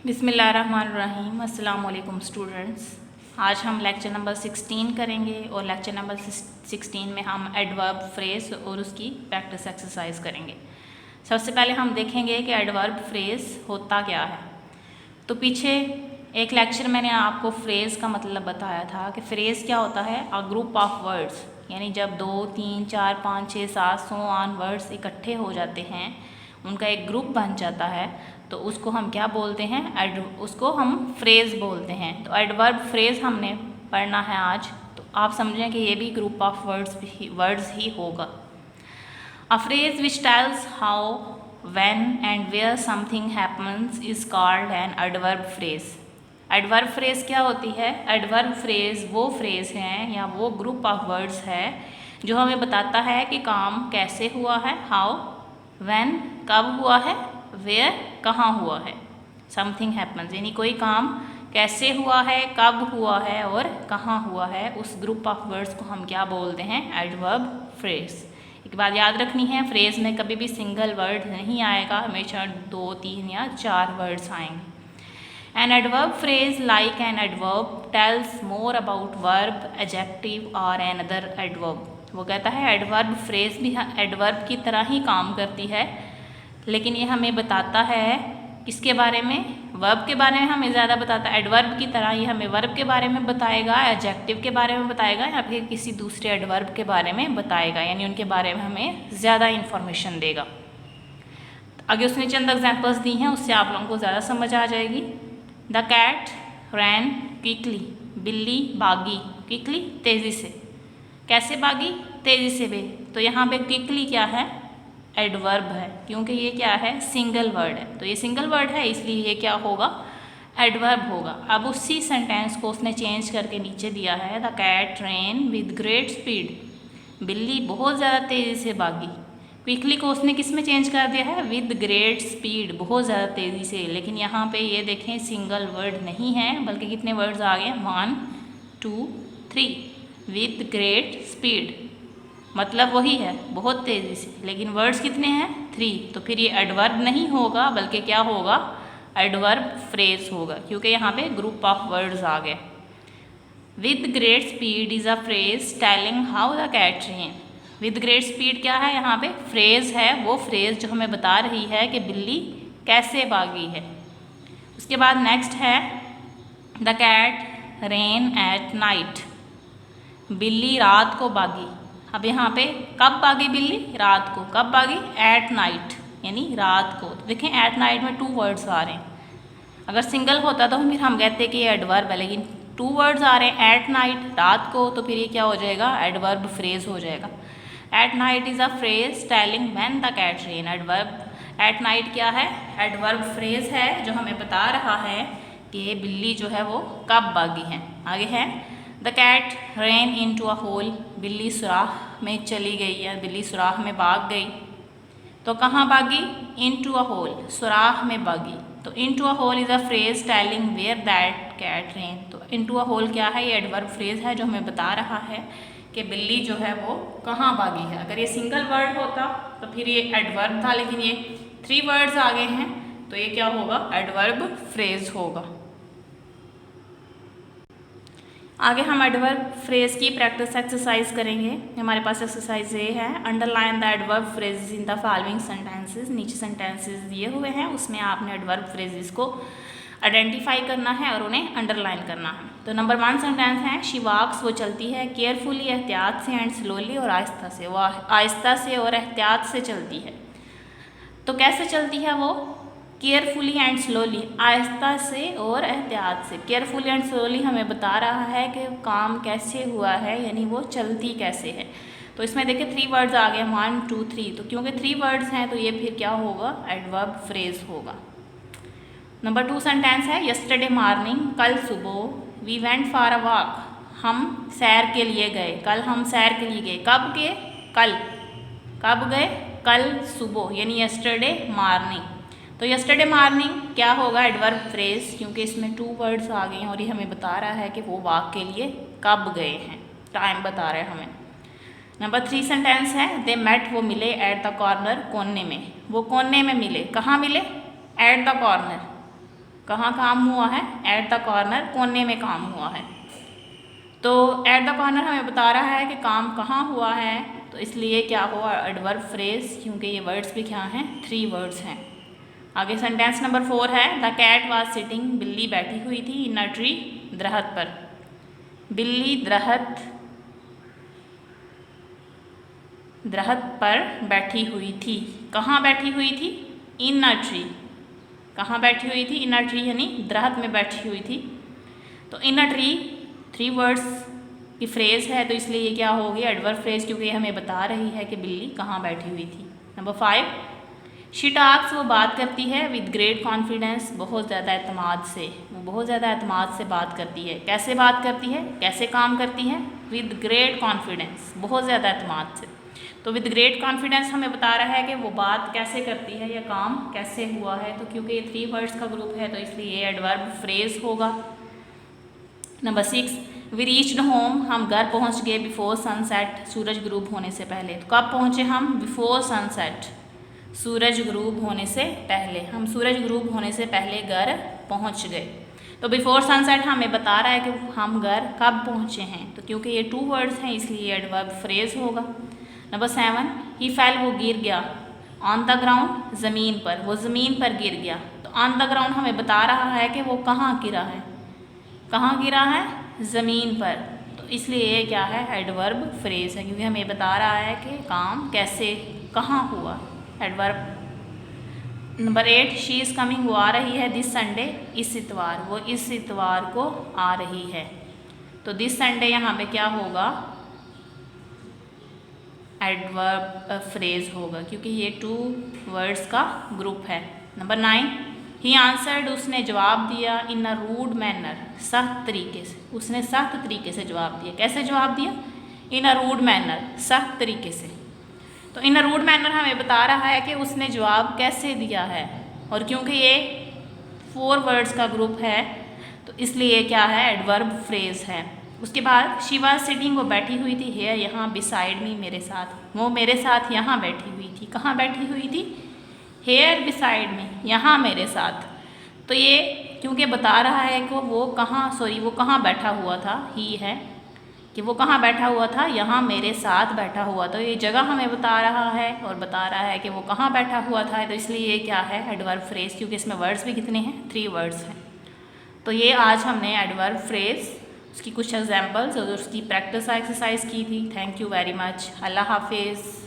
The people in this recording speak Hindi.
बिस्मिल्लाहिर्रहमानिर्रहीम। अस्सलाम वालेकुम स्टूडेंट्स। आज हम लेक्चर नंबर 16 करेंगे और लेक्चर नंबर 16 में हम एडवर्ब फ्रेज और उसकी प्रैक्टिस एक्सरसाइज करेंगे। सबसे पहले हम देखेंगे कि एडवर्ब फ्रेज होता क्या है। तो पीछे एक लेक्चर मैंने आपको फ्रेज का मतलब बताया था कि फ्रेज क्या होता है, अ ग्रुप ऑफ वर्ड्स, यानी जब 2, 3, 4, 5, 6, 7 सो ऑन वर्ड्स इकट्ठे हो जाते हैं, उनका एक ग्रुप बन जाता है, तो उसको हम क्या बोलते हैं, उसको हम फ्रेज बोलते हैं। तो एडवर्ब फ्रेज हमने पढ़ना है आज, तो आप समझें कि ये भी ग्रुप ऑफ वर्ड्स ही होगा। A phrase which tells how, when and where something happens is called an adverb phrase. Adverb phrase क्या होती है? एडवर्ब फ्रेज वो फ्रेज हैं या वो ग्रुप ऑफ वर्ड्स है जो हमें बताता है कि काम कैसे हुआ है, हाउ, व्हेन कब हुआ है, वेयर कहाँ हुआ है, समथिंग हैपन्स यानी कोई काम कैसे हुआ है, कब हुआ है और कहाँ हुआ है, उस ग्रुप ऑफ वर्ड्स को हम क्या बोलते हैं, एडवर्ब फ्रेज। एक बात याद रखनी है, फ्रेज में कभी भी सिंगल वर्ड नहीं आएगा, हमेशा 2, 3 या 4 वर्ड्स आएंगे। An adverb phrase like an adverb tells more about verb, adjective or another adverb। वो कहता है एडवर्ब फ्रेज भी एडवर्ब की तरह ही काम करती है, लेकिन ये हमें बताता है किसके बारे में, वर्ब के बारे में हमें ज़्यादा बताता है। एडवर्ब की तरह ये हमें वर्ब के बारे में बताएगा, एडजेक्टिव के बारे में बताएगा या फिर किसी दूसरे एडवर्ब के बारे में बताएगा, यानी उनके बारे में हमें ज़्यादा इन्फॉर्मेशन देगा। आगे उसने चंद एग्जाम्पल्स दी हैं, उससे आप लोगों को ज़्यादा समझ आ जाएगी। द कैट रैन क्विकली, बिल्ली भागी क्विकली तेज़ी से। कैसे भागी? तेज़ी से भी। तो यहाँ पे क्विकली क्या है, एडवर्ब है, क्योंकि ये क्या है, सिंगल वर्ड है। तो ये सिंगल वर्ड है, इसलिए ये क्या होगा, एडवर्ब होगा। अब उसी सेंटेंस को उसने चेंज करके नीचे दिया है, the cat ran with great speed, बिल्ली बहुत ज़्यादा तेज़ी से भागी। क्विकली को उसने किस में चेंज कर दिया है, विद ग्रेट स्पीड, बहुत ज़्यादा तेज़ी से। लेकिन यहाँ पे ये देखें सिंगल वर्ड नहीं है, बल्कि कितने वर्ड्स आ गए, 1, 2, 3, विद ग्रेट स्पीड, मतलब वही है, बहुत तेज़ी से, लेकिन वर्ड्स कितने हैं, 3। तो फिर ये एडवर्ब नहीं होगा, बल्कि क्या होगा, एडवर्ब फ्रेज होगा, क्योंकि यहाँ पे ग्रुप ऑफ वर्ड्स आ गए। With great speed is a phrase telling how the cat ran. With great speed क्या है, यहाँ पे फ्रेज है, वो फ्रेज जो हमें बता रही है कि बिल्ली कैसे भागी है। उसके बाद नेक्स्ट है the cat ran at night, बिल्ली रात को भागी। अब यहाँ पे कब भागी बिल्ली, रात को। कब भागी, एट नाइट, यानी रात को। तो देखें एट नाइट में 2 वर्ड्स आ रहे हैं। अगर सिंगल होता तो फिर हम कहते कि ये एडवर्ब है, लेकिन 2 वर्ड्स आ रहे हैं, एट नाइट, रात को, तो फिर ये क्या हो जाएगा, एडवर्ब फ्रेज हो जाएगा। At night is a phrase telling when the cat ran. Adverb at night क्या है, एडवर्ब फ्रेज है जो हमें बता रहा है कि ये बिल्ली जो है वो कब भागी है। आगे है the cat ran into a hole, बिल्ली सुराख में चली गई या बिल्ली सुराख में भाग गई। तो कहाँ भागी, इनटू अ होल, सुराख में भागी। तो into a hole is a phrase telling where that cat ran. तो इनटू अ होल क्या है, ये एडवर्ब फ्रेज है जो हमें बता रहा है कि बिल्ली जो है वो कहाँ भागी है। अगर ये सिंगल वर्ड होता तो फिर ये एडवर्ब था, लेकिन ये 3 वर्ड्स आ गए हैं, तो ये क्या होगा, एडवर्ब फ्रेज होगा। आगे हम एडवर्ब फ्रेज की प्रैक्टिस एक्सरसाइज करेंगे। हमारे पास एक्सरसाइज ये है, underline the adverb phrases in the following sentences. नीचे सेंटेंसेस दिए हुए हैं, उसमें आपने एडवर्ब फ्रेजेस को आइडेंटिफाई करना है और उन्हें अंडरलाइन करना है। तो नंबर 1 सेंटेंस है, शी वॉक्स, वो चलती है, केयरफुली, एहतियात से, एंड स्लोली, और आहिस्ता से। वो आहिस्ता से और एहतियात से चलती है। तो कैसे चलती है वो, केयरफुली एंड स्लोली, आहिस्ता से और एहतियात से। केयरफुली एंड स्लोली हमें बता रहा है कि काम कैसे हुआ है, यानी वो चलती कैसे है। तो इसमें देखिए 3 वर्ड्स आ गए, 1, 2, 3। तो क्योंकि 3 वर्ड्स हैं तो ये फिर क्या होगा, एडवर्ब फ्रेज होगा। नंबर 2 सेंटेंस है, यस्टरडे मॉर्निंग, कल सुबह, we went for a walk, हम सैर के लिए गए। कल हम सैर के लिए गए, कब गए, कल। कब गए, कल सुबह, यानी यस्टरडे मॉर्निंग। तो यस्टरडे मॉर्निंग क्या होगा, एडवर्ब फ्रेज, क्योंकि इसमें 2 वर्ड्स आ गए हैं और ये हमें बता रहा है कि वो वॉक के लिए कब गए हैं, टाइम बता रहा है हमें। नंबर 3 सेंटेंस है, दे मेट, वो मिले, एट द कॉर्नर, कोने में। वो कोने में मिले, कहाँ मिले, एट द कॉर्नर, कहाँ काम हुआ है? एट द कॉर्नर, कोने में काम हुआ है। तो एट द कॉर्नर हमें बता रहा है कि काम कहाँ हुआ है, तो इसलिए क्या हुआ? एडवर्ब फ्रेज, क्योंकि ये वर्ड्स भी क्या हैं? 3 वर्ड्स हैं। आगे सेंटेंस नंबर 4 है, द कैट वाज सिटिंग, बिल्ली बैठी हुई थी, इन अ ट्री, दरख्त पर। बिल्ली दरख्त पर बैठी हुई थी। कहाँ बैठी हुई थी? इन अ ट्री। कहाँ बैठी हुई थी? इन अ ट्री, यानी दरख्त में बैठी हुई थी। तो इन अ ट्री 3 वर्ड्स की फ्रेज है, तो इसलिए ये क्या होगी? एडवर्ब फ्रेज, क्योंकि ये हमें बता रही है कि बिल्ली कहाँ बैठी हुई थी। नंबर 5, शी टॉक्स, वो बात करती है, विद ग्रेट कॉन्फिडेंस, बहुत ज़्यादा एतमाद से। वो बहुत ज़्यादा एतमाद से बात करती है। कैसे बात करती है? कैसे काम करती है? विद ग्रेट कॉन्फिडेंस, बहुत ज़्यादा एतमाद से। तो विद ग्रेट कॉन्फिडेंस हमें बता रहा है कि वो बात कैसे करती है या काम कैसे हुआ है। तो क्योंकि ये 3 वर्ड्स का ग्रुप है, तो इसलिए ये एडवर्ब फ्रेज होगा। नंबर 6, वी रीच्ड होम, हम घर पहुंच गए, बिफोर सनसेट, सूरज ग्रूब होने से पहले। तो कब पहुंचे हम? बिफोर सनसेट, सूरज ग्रूब होने से पहले। हम सूरज ग्रूब होने से पहले घर पहुंच गए। तो बिफोर सनसेट हमें बता रहा है कि हम घर कब पहुंचे हैं। तो क्योंकि ये 2 वर्ड्स हैं, इसलिए एडवर्ब फ्रेज होगा। नंबर 7, ही फेल, वो गिर गया, ऑन द ग्राउंड, ज़मीन पर, वो ज़मीन पर गिर गया। तो ऑन द ग्राउंड हमें बता रहा है कि वो कहाँ गिरा है। कहाँ गिरा है? ज़मीन पर। तो इसलिए ये क्या है? एडवर्ब फ्रेज है, क्योंकि हमें बता रहा है कि काम कैसे कहाँ हुआ। Adverb. Number 8, she is coming, वो आ रही है, दिस संडे, इस इतवार, वो इस इतवार को आ रही है। तो दिस संडे यहाँ पे क्या होगा? एडवर्ब फ्रेज होगा, क्योंकि ये 2 वर्ड्स का ग्रुप है। नंबर 9, ही आंसर्ड, उसने जवाब दिया, इन अ रूड मैनर, सख्त तरीके से। उसने सख्त तरीके से जवाब दिया। कैसे जवाब दिया? इन अ रूड मैनर, सख्त तरीके से। तो इन अ रूड मैनर हमें बता रहा है कि उसने जवाब कैसे दिया है, और क्योंकि ये 4 वर्ड्स का ग्रुप है, तो इसलिए क्या है? एडवर्ब फ्रेज है। उसके बाद शी वाज सिटिंग, वो बैठी हुई थी, हेयर, यहाँ, बिसाइड मी, मेरे साथ, वो मेरे साथ यहाँ बैठी हुई थी। कहाँ बैठी हुई थी? हेयर बिसाइड मी, यहाँ मेरे साथ। तो ये क्योंकि बता रहा है कि वो कहाँ बैठा हुआ था, ही है कि वो कहाँ बैठा हुआ था, यहाँ मेरे साथ बैठा हुआ। तो ये जगह हमें बता रहा है और बता रहा है कि वो कहाँ बैठा हुआ था। तो इसलिए ये क्या है? एडवर्ब फ्रेज, क्योंकि इसमें वर्ड्स भी कितने हैं? 3 वर्ड्स हैं। तो ये आज हमने एडवर्ब फ्रेज, उसकी कुछ एग्जाम्पल्स और उसकी प्रैक्टिस एक्सरसाइज की थी। Thank you very much. अल्लाह हाफिज़।